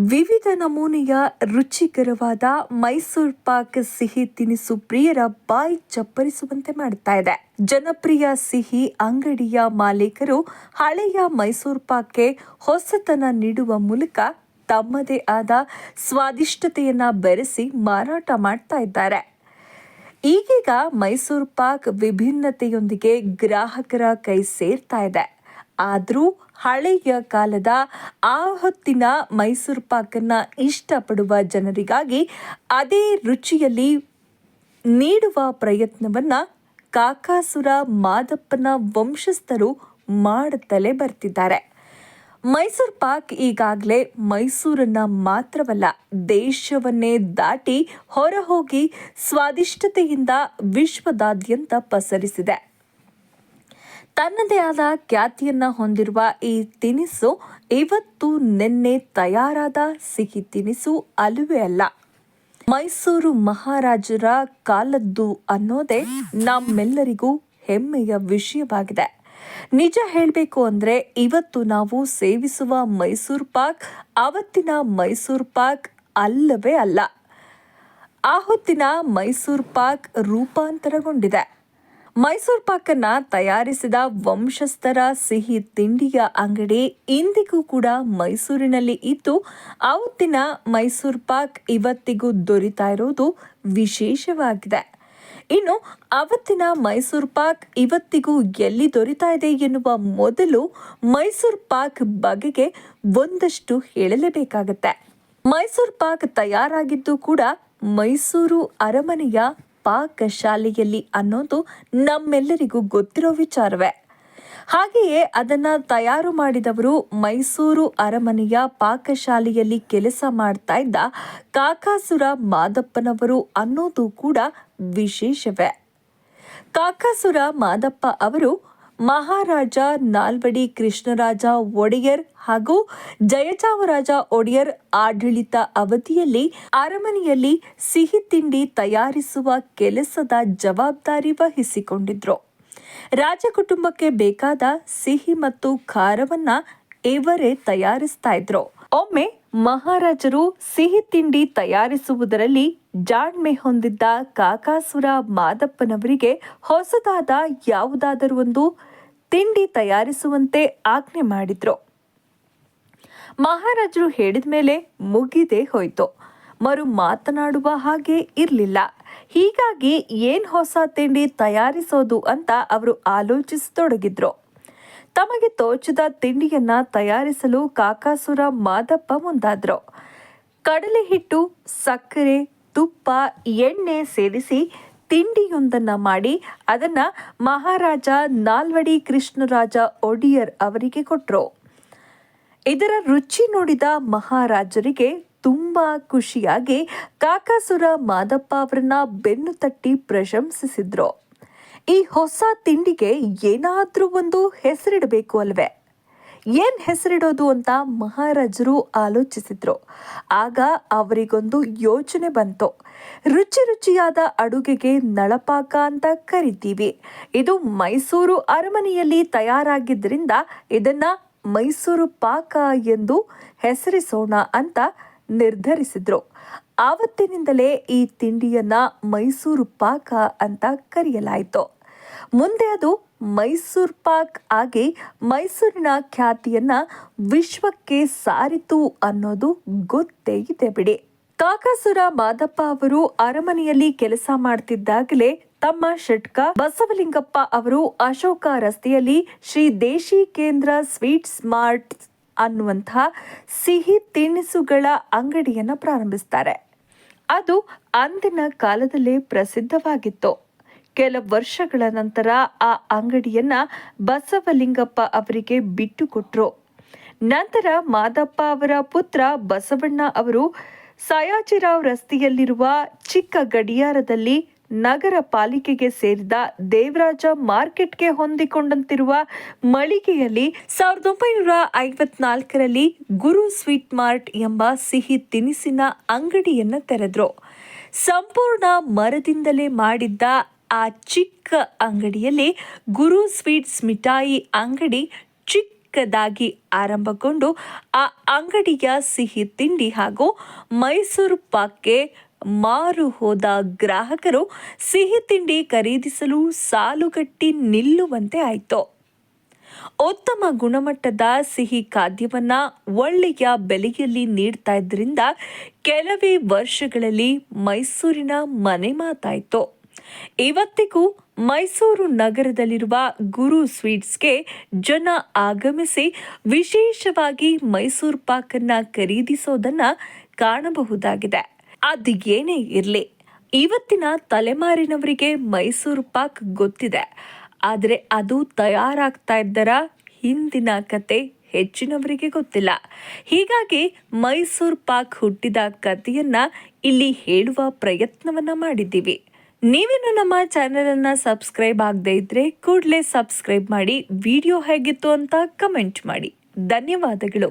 ವಿವಿಧ ನಮೂನೆಯ ರುಚಿಕರವಾದ ಮೈಸೂರು ಪಾಕ್ ಸಿಹಿ ತಿನಿಸು ಪ್ರಿಯರ ಬಾಯಿ ಚಪ್ಪರಿಸುವಂತೆ ಮಾಡುತ್ತಾ ಇದೆ. ಜನಪ್ರಿಯ ಸಿಹಿ ಅಂಗಡಿಯ ಮಾಲೀಕರು ಹಳೆಯ ಮೈಸೂರು ಪಾಕ್ಗೆ ಹೊಸತನ ನೀಡುವ ಮೂಲಕ ತಮ್ಮದೇ ಆದ ಸ್ವಾದಿಷ್ಟತೆಯನ್ನ ಬೆರೆಸಿ ಮಾರಾಟ ಮಾಡ್ತಾ ಇದ್ದಾರೆ. ಈಗೀಗ ಮೈಸೂರು ಪಾಕ್ ವಿಭಿನ್ನತೆಯೊಂದಿಗೆ ಗ್ರಾಹಕರ ಕೈ ಸೇರ್ತಾ ಇದೆ. ಆದರೂ ಹಳೆಯ ಕಾಲದ ಆ ಹೊತ್ತಿನ ಮೈಸೂರು ಪಾಕನ್ನು ಇಷ್ಟಪಡುವ ಜನರಿಗಾಗಿ ಅದೇ ರುಚಿಯಲ್ಲಿ ನೀಡುವ ಪ್ರಯತ್ನವನ್ನು ಕಾಕಾಸುರ ಮಾದಪ್ಪನ ವಂಶಸ್ಥರು ಮಾಡುತ್ತಲೇ ಬರ್ತಿದ್ದಾರೆ. ಮೈಸೂರು ಪಾಕ್ ಈಗಾಗಲೇ ಮೈಸೂರನ್ನ ಮಾತ್ರವಲ್ಲ, ದೇಶವನ್ನೇ ದಾಟಿ ಹೊರಹೋಗಿ ಸ್ವಾದಿಷ್ಟತೆಯಿಂದ ವಿಶ್ವದಾದ್ಯಂತ ಪಸರಿಸಿದೆ. ತನ್ನದೇ ಆದ ಖ್ಯಾತಿಯನ್ನ ಹೊಂದಿರುವ ಈ ತಿನಿಸು ಇವತ್ತು ನಿನ್ನೆ ತಯಾರಾದ ಸಿಹಿ ತಿನಿಸು ಅಲ್ಲವೇ ಅಲ್ಲ. ಮೈಸೂರು ಮಹಾರಾಜರ ಕಾಲದ್ದು ಅನ್ನೋದೇ ನಮ್ಮೆಲ್ಲರಿಗೂ ಹೆಮ್ಮೆಯ ವಿಷಯವಾಗಿದೆ. ನಿಜ ಹೇಳಬೇಕು ಅಂದರೆ ಇವತ್ತು ನಾವು ಸೇವಿಸುವ ಮೈಸೂರು ಪಾಕ್ ಅವತ್ತಿನ ಮೈಸೂರು ಪಾಕ್ ಅಲ್ಲವೇ ಅಲ್ಲ. ಆ ಹೊತ್ತಿನ ಮೈಸೂರು ಪಾಕ್ ರೂಪಾಂತರಗೊಂಡಿದೆ. ಮೈಸೂರು ಪಾಕನ್ನು ತಯಾರಿಸಿದ ವಂಶಸ್ಥರ ಸಿಹಿ ತಿಂಡಿಯ ಅಂಗಡಿ ಇಂದಿಗೂ ಕೂಡ ಮೈಸೂರಿನಲ್ಲಿ ಇದ್ದು, ಅವತ್ತಿನ ಮೈಸೂರು ಪಾಕ್ ಇವತ್ತಿಗೂ ದೊರೀತಾ ಇರೋದು ವಿಶೇಷವಾಗಿದೆ. ಇನ್ನು ಅವತ್ತಿನ ಮೈಸೂರು ಪಾಕ್ ಇವತ್ತಿಗೂ ಎಲ್ಲಿ ದೊರೀತಾ ಇದೆ ಎನ್ನುವ ಮೊದಲು ಮೈಸೂರು ಪಾಕ್ ಬಗೆಗೆ ಒಂದಷ್ಟು ಹೇಳಲೇಬೇಕಾಗತ್ತೆ. ಮೈಸೂರು ಪಾಕ್ ತಯಾರಾಗಿದ್ದು ಕೂಡ ಮೈಸೂರು ಅರಮನೆಯ ಪಾಕಶಾಲೆಯಲ್ಲಿ ಅನ್ನೋದು ನಮ್ಮೆಲ್ಲರಿಗೂ ಗೊತ್ತಿರೋ ವಿಚಾರವೇ. ಹಾಗೆಯೇ ಅದನ್ನು ತಯಾರು ಮಾಡಿದವರು ಮೈಸೂರು ಅರಮನೆಯ ಪಾಕಶಾಲೆಯಲ್ಲಿ ಕೆಲಸ ಮಾಡ್ತಾ ಇದ್ದ ಕಾಕಾಸುರ ಮಾದಪ್ಪನವರು ಅನ್ನೋದು ಕೂಡ ವಿಶೇಷವೇ. ಕಾಕಾಸುರ ಮಾದಪ್ಪ ಅವರು ಮಹಾರಾಜ ನಾಲ್ವಡಿ ಕೃಷ್ಣರಾಜ ಒಡೆಯರ್ ಹಾಗೂ ಜಯಚಾಮರಾಜ ಒಡೆಯರ್ ಆಡಳಿತ ಅವಧಿಯಲ್ಲಿ ಅರಮನೆಯಲ್ಲಿ ಸಿಹಿ ತಿಂಡಿ ತಯಾರಿಸುವ ಕೆಲಸದ ಜವಾಬ್ದಾರಿ ವಹಿಸಿಕೊಂಡಿದ್ರು. ರಾಜಕುಟುಂಬಕ್ಕೆ ಬೇಕಾದ ಸಿಹಿ ಮತ್ತು ಖಾರವನ್ನ ಇವರೇ ತಯಾರಿಸ್ತಾ ಇದ್ರು. ಒಮ್ಮೆ ಮಹಾರಾಜರು ಸಿಹಿ ತಿಂಡಿ ತಯಾರಿಸುವುದರಲ್ಲಿ ಜಾಣ್ಮೆ ಹೊಂದಿದ್ದ ಕಾಕಾಸುರ ಮಾದಪ್ಪನವರಿಗೆ ಹೊಸದಾದ ಯಾವುದಾದರೂ ಒಂದು ತಿಂಡಿ ತಯಾರಿಸುವಂತೆ ಆಜ್ಞೆ ಮಾಡಿದ್ರು. ಮಹಾರಾಜರು ಹೇಳಿದ ಮೇಲೆ ಮುಗಿದೇ ಹೋಯ್ತು. ಮರು ಮಾತನಾಡುವ ಹಾಗೆ ಇರಲಿಲ್ಲ. ಹೀಗಾಗಿ ಏನ್ ಹೊಸ ತಿಂಡಿ ತಯಾರಿಸೋದು ಅಂತ ಅವರು ಆಲೋಚಿಸತೊಡಗಿದ್ರು. ತಮಗೆ ತೋಚಿದ ತಿಂಡಿಯನ್ನ ತಯಾರಿಸಲು ಕಾಕಾಸುರ ಮಾದಪ್ಪ ಮುಂದಾದ್ರು. ಕಡಲೆ ಹಿಟ್ಟು, ಸಕ್ಕರೆ, ತುಪ್ಪ, ಎಣ್ಣೆ ಸೇರಿಸಿ ತಿಂಡಿಯೊಂದನ್ನು ಮಾಡಿ ಅದನ್ನು ಮಹಾರಾಜ ನಾಲ್ವಡಿ ಕೃಷ್ಣರಾಜ ಒಡೆಯರ್ ಅವರಿಗೆ ಕೊಟ್ಟರು. ಇದರ ರುಚಿ ನೋಡಿದ ಮಹಾರಾಜರಿಗೆ ತುಂಬಾ ಖುಷಿಯಾಗಿ ಕಾಕಾಸುರ ಮಾದಪ್ಪ ಅವರನ್ನ ಬೆನ್ನು ತಟ್ಟಿ ಪ್ರಶಂಸಿಸಿದ್ರು. ಈ ಹೊಸ ತಿಂಡಿಗೆ ಏನಾದ್ರೂ ಒಂದು ಹೆಸರಿಡಬೇಕು ಅಲ್ವೇ? ಏನ್ ಹೆಸರಿಡೋದು ಅಂತ ಮಹಾರಾಜರು ಆಲೋಚಿಸಿದ್ರು. ಆಗ ಅವರಿಗೊಂದು ಯೋಚನೆ ಬಂತು. ರುಚಿ ರುಚಿಯಾದ ಅಡುಗೆಗೆ ನಳಪಾಕ ಅಂತ ಕರಿತೀವಿ. ಇದು ಮೈಸೂರು ಅರಮನೆಯಲ್ಲಿ ತಯಾರಾಗಿದ್ದರಿಂದ ಇದನ್ನ ಮೈಸೂರು ಪಾಕ ಎಂದು ಹೆಸರಿಸೋಣ ಅಂತ ನಿರ್ಧರಿಸಿದ್ರು. ಆವತ್ತಿನಿಂದಲೇ ಈ ತಿಂಡಿಯನ್ನ ಮೈಸೂರು ಪಾಕ ಅಂತ ಕರೆಯಲಾಯಿತು. ಮುಂದೆ ಅದು ಮೈಸೂರು ಪಾಕ್ ಆಗಿ ಮೈಸೂರಿನ ಖ್ಯಾತಿಯನ್ನ ವಿಶ್ವಕ್ಕೆ ಸಾರಿತು ಅನ್ನೋದು ಗೊತ್ತೇ ಇದೆ ಬಿಡಿ. ಕಾಕಾಸುರ ಮಾದಪ್ಪ ಅವರು ಅರಮನೆಯಲ್ಲಿ ಕೆಲಸ ಮಾಡ್ತಿದ್ದಾಗಲೇ ತಮ್ಮ ಷಟ್ಕ ಬಸವಲಿಂಗಪ್ಪ ಅವರು ಅಶೋಕ ರಸ್ತೆಯಲ್ಲಿ ಶ್ರೀ ದೇಶಿ ಕೇಂದ್ರ ಸ್ವೀಟ್ ಸ್ಮಾರ್ಟ್ ಅನ್ನುವಂತಹ ಸಿಹಿ ತಿನಿಸುಗಳ ಅಂಗಡಿಯನ್ನ ಪ್ರಾರಂಭಿಸ್ತಾರೆ. ಅದು ಅಂದಿನ ಕಾಲದಲ್ಲೇ ಪ್ರಸಿದ್ಧವಾಗಿತ್ತು. ಕೆಲ ವರ್ಷಗಳ ನಂತರ ಆ ಅಂಗಡಿಯನ್ನ ಬಸವಲಿಂಗಪ್ಪ ಅವರಿಗೆ ಬಿಟ್ಟುಕೊಟ್ರು. ನಂತರ ಮಾದಪ್ಪ ಅವರ ಪುತ್ರ ಬಸವಣ್ಣ ಅವರು ಸಯಾಜಿರಾವ್ ರಸ್ತೆಯಲ್ಲಿರುವ ಚಿಕ್ಕ ಗಡಿಯಾರದಲ್ಲಿ ನಗರ ಪಾಲಿಕೆಗೆ ಸೇರಿದ ದೇವರಾಜ ಮಾರ್ಕೆಟ್ಗೆ ಹೊಂದಿಕೊಂಡಂತಿರುವ ಮಳಿಗೆಯಲ್ಲಿ 1954ರಲ್ಲಿ ಗುರು ಸ್ವೀಟ್ ಮಾರ್ಟ್ ಎಂಬ ಸಿಹಿ ತಿನಿಸಿನ ಅಂಗಡಿಯನ್ನು ತೆರೆದ್ರು. ಸಂಪೂರ್ಣ ಮರದಿಂದಲೇ ಮಾಡಿದ್ದ ಆ ಚಿಕ್ಕ ಅಂಗಡಿಯಲ್ಲಿ ಗುರು ಸ್ವೀಟ್ಸ್ ಮಿಠಾಯಿ ಅಂಗಡಿ ಚಿಕ್ಕ ಚಿಕ್ಕದಾಗಿ ಆರಂಭಗೊಂಡು ಆ ಅಂಗಡಿಯ ಸಿಹಿ ತಿಂಡಿ ಹಾಗೂ ಮೈಸೂರು ಪಾಕ್ಗೆ ಮಾರು ಹೋದ ಗ್ರಾಹಕರು ಸಿಹಿ ತಿಂಡಿ ಖರೀದಿಸಲು ಸಾಲುಗಟ್ಟಿ ನಿಲ್ಲುವಂತೆ ಆಯಿತು. ಉತ್ತಮ ಗುಣಮಟ್ಟದ ಸಿಹಿ ಖಾದ್ಯವನ್ನ ಒಳ್ಳೆಯ ಬೆಲೆಯಲ್ಲಿ ನೀಡ್ತಾ ಇದ್ರಿಂದ ಕೆಲವೇ ವರ್ಷಗಳಲ್ಲಿ ಮೈಸೂರಿನ ಮನೆ ಮಾತಾಯಿತು. ಇವತ್ತಿಗೂ ಮೈಸೂರು ನಗರದಲ್ಲಿರುವ ಗುರು ಸ್ವೀಟ್ಸ್ಗೆ ಜನ ಆಗಮಿಸಿ ವಿಶೇಷವಾಗಿ ಮೈಸೂರು ಪಾಕನ್ನ ಖರೀದಿಸೋದನ್ನ ಕಾಣಬಹುದಾಗಿದೆ. ಅದು ಏನೇ ಇರಲಿ, ಇವತ್ತಿನ ತಲೆಮಾರಿನವರಿಗೆ ಮೈಸೂರು ಪಾಕ್ ಗೊತ್ತಿದೆ. ಆದರೆ ಅದು ತಯಾರಾಗ್ತಾ ಇದ್ದರ ಹಿಂದಿನ ಕತೆ ಹೆಚ್ಚಿನವರಿಗೆ ಗೊತ್ತಿಲ್ಲ. ಹೀಗಾಗಿ ಮೈಸೂರು ಪಾಕ್ ಹುಟ್ಟಿದ ಕಥೆಯನ್ನ ಇಲ್ಲಿ ಹೇಳುವ ಪ್ರಯತ್ನವನ್ನ ಮಾಡಿದ್ದೀವಿ. ನೀವೇನು ನಮ್ಮ ಚಾನೆಲ್ ಅನ್ನ ಸಬ್ಸ್ಕ್ರೈಬ್ ಆಗದೇ ಇದ್ರೆ ಕೂಡಲೇ ಸಬ್ಸ್ಕ್ರೈಬ್ ಮಾಡಿ, ವಿಡಿಯೋ ಹೇಗಿತ್ತು ಅಂತ ಕಮೆಂಟ್ ಮಾಡಿ. ಧನ್ಯವಾದಗಳು.